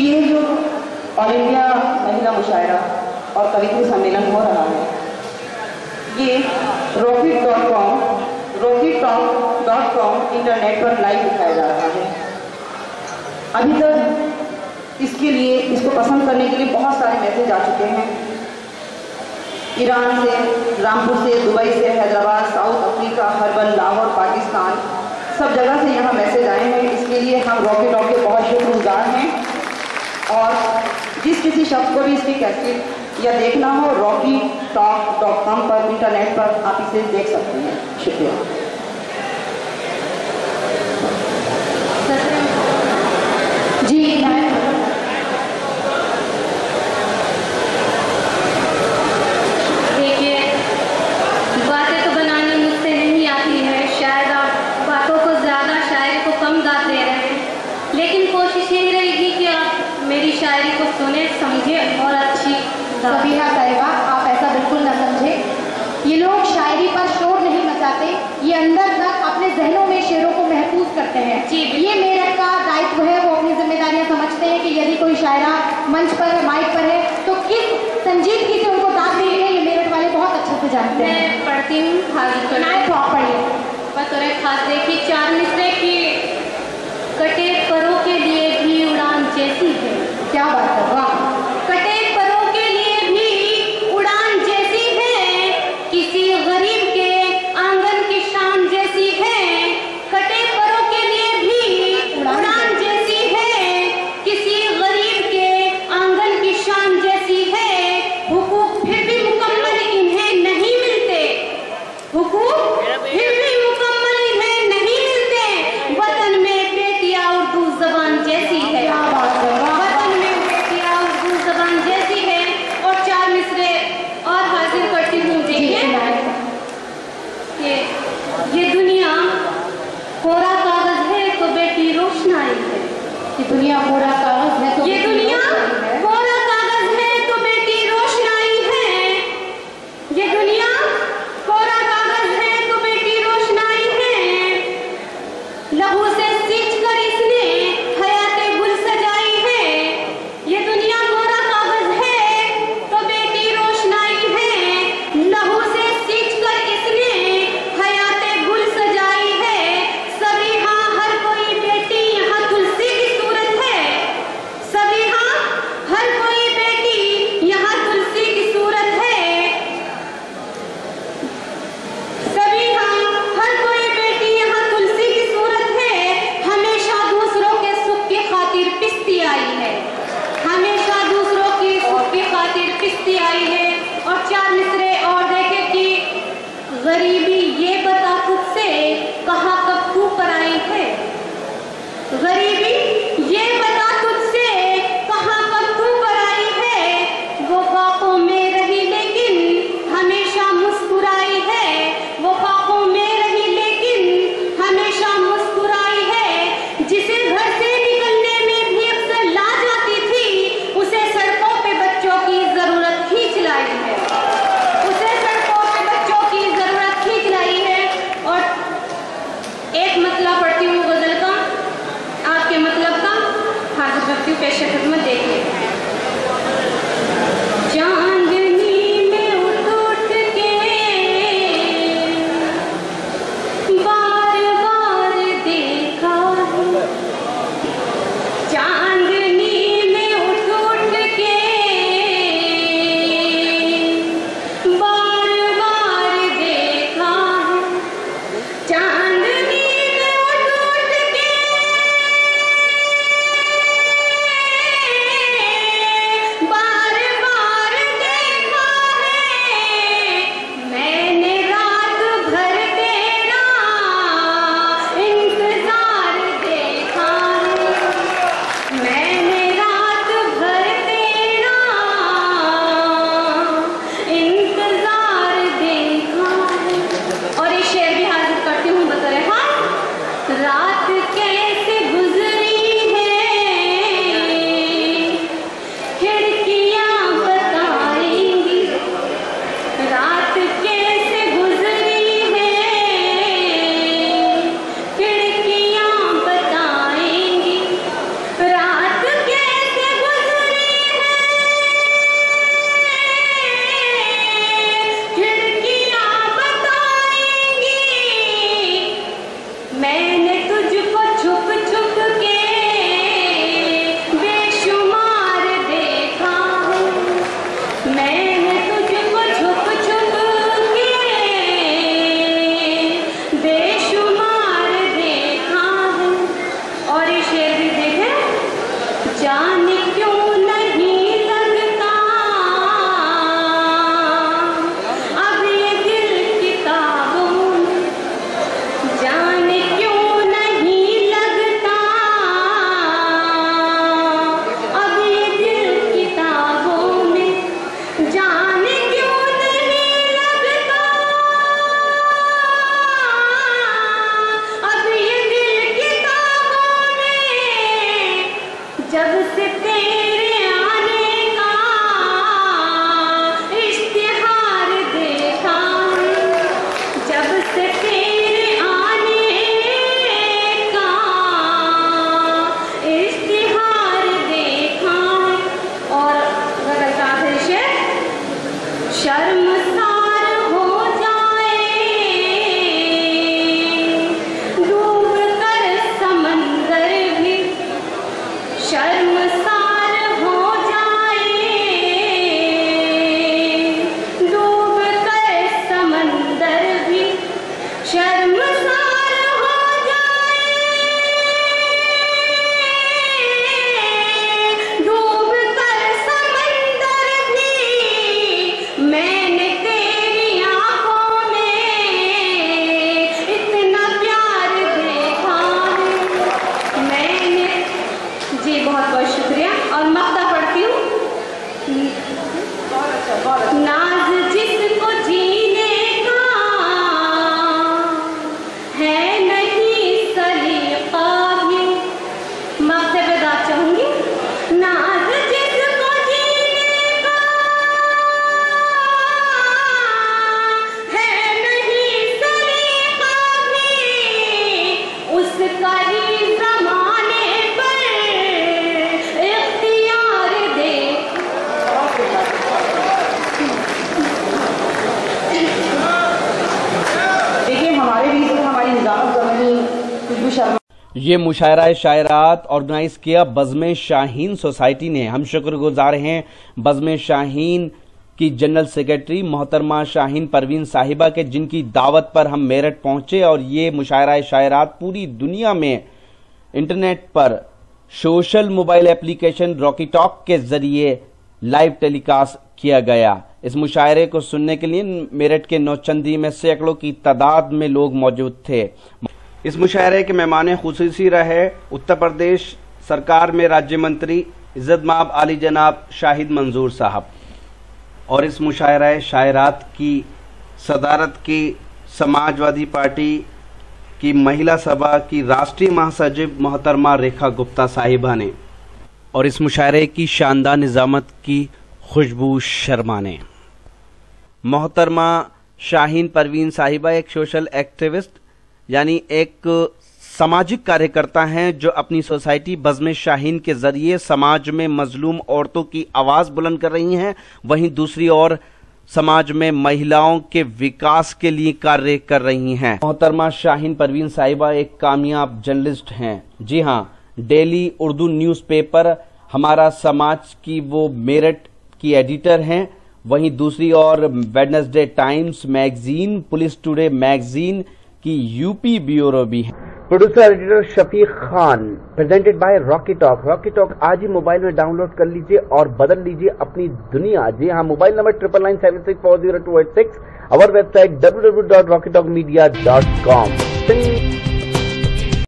ये जो all India महिला मुशायरा और कविता सम्मेलन हो रहा है, ये rockettalk.com इंटरनेट पर लाइव दिखाया जा रहा है। अभी तक इसके लिए, इसको पसंद करने के लिए बहुत सारे मैसेज आ चुके हैं। ईरान से, रामपुर से, दुबई से, Hyderabad, south Africa, herbal, Lahore, Pakistan, सब जगह से यहाँ मैसेज आए हैं। इसके लिए हम रॉकेट टॉक के बहुत शुक्रगुजार हैं। और जिस किसी शख्स को भी इसकी कैसेट या देखना हो, rockettalk.com पर इंटरनेट पर आप इसे देख सकते हैं। शुक्रिया। जी देखिए, बातें तो बनानी मुझसे नहीं आती है, शायद आप बातों को ज़्यादा, शायरी को कम दाद दे रहे हैं, लेकिन कोशिश यही रहेगी कि आप मेरी शायरी को सुने, समझे और अच्छी सबीहा तैयबा, आप ऐसा बिल्कुल न समझे। ये लोग शायरी पर शोर नहीं मचाते, ये अंदर तक अपने जहनों में शेरों को महफूज करते हैं। जी, ये मेरठ का दायित्व है। वो अपनी जिम्मेदारियां समझते हैं कि यदि कोई शायरा मंच पर है, माइक पर है, तो किस संजीदगी से उनको दाद देनी है, ये मेरठ वाले बहुत अच्छे से जानते हैं। मैं पढ़ती हूँ, तो आप पढ़िए। बतौर खास देखी 4 मिसरे की, कटे परों के लिए भी उड़ान जैसी है। क्या बात है, वाह। कटे परों के लिए भी उड़ान जैसी है, किसी गरीब के आंगन की शान जैसी है। कटे परों के लिए भी उड़ान जैसी है, किसी गरीब के आंगन की शान जैसी है। हुकूक फिर भी मुकम्मल इन्हें नहीं मिलते, हुकूक फिर भी मुकम्मल इन्हें नहीं मिलते। वतन में बेटियां उर्दू जबान जैसी है। क्या बात है, वाह। से तेरे आने का इश्तिहार देखा, जब से तेरे आने का इश्तिहार देखा। और गलता है शर्मसार हो जाए डूब कर समंदर भी, शर्मसार हो जाए डूब कर समंदर भी, शर्मसार हो जाए डूब कर समंदर भी। मैंने तेरी आंखों में इतना प्यार देखा है, मैंने जी बहुत बहुत शुक्रिया। और मक्ता पढ़ती हूँ। नाज जिसको जीने का है नहीं सलीका भी, मक्ते पे दाद चाहूंगी। नाज जिसको जीने का है नहीं सलीका भी, उसका ही ज़माने पर इख्तियार दे। देखिए हमारे बीच में हमारी निजामत ज़मीनी खुशबू शर्मा। ये मुशायरा शायरात ऑर्गेनाइज किया बज़्म शाहीन सोसाइटी ने। हम शुक्रगुजार हैं बज़्म शाहीन की जनरल सेक्रेटरी मोहतरमा शाहीन परवीन साहिबा के, जिनकी दावत पर हम मेरठ पहुंचे और ये मुशायरा शायरात पूरी दुनिया में इंटरनेट पर social mobile application Rocky talk के जरिए लाइव टेलीकास्ट किया गया। इस मुशायरे को सुनने के लिए मेरठ के नौचंदी में सैकड़ों की तादाद में लोग मौजूद थे। इस मुशायरे के मेहमान खुसूसी रहे उत्तर प्रदेश सरकार में राज्य मंत्री इज्जत माब आली जनाब शाहिद मंजूर साहब। और इस मुशायरा शायरात की सदारत की समाजवादी पार्टी की महिला सभा की राष्ट्रीय महासचिव मोहतरमा रेखा गुप्ता साहिबा ने, और इस मुशायरे की शानदार निजामत की खुशबू शर्मा ने। मोहतरमा शाहीन परवीन साहिबा एक सोशल एक्टिविस्ट यानी एक सामाजिक कार्यकर्ता हैं जो अपनी सोसाइटी बज़्म शाहीन के जरिए समाज में मजलूम औरतों की आवाज बुलंद कर रही हैं, वहीं दूसरी ओर समाज में महिलाओं के विकास के लिए कार्य कर रही हैं। मोहतरमा शाहीन परवीन साहिबा एक कामयाब जर्नलिस्ट हैं। जी हाँ, डेली उर्दू न्यूज़पेपर हमारा समाज की वो मेरठ की एडिटर हैं, वहीं दूसरी ओर Wednesday Times magazine, police today magazine की यूपी ब्यूरो भी है। Producer editor Shafiq Khan, presented by Rocky Talk. Rocky Talk आज ही मोबाइल में डाउनलोड कर लीजिए और बदल लीजिए अपनी दुनिया। जी हाँ, mobile number 9997640286, our website www.rockytalkmedia.com।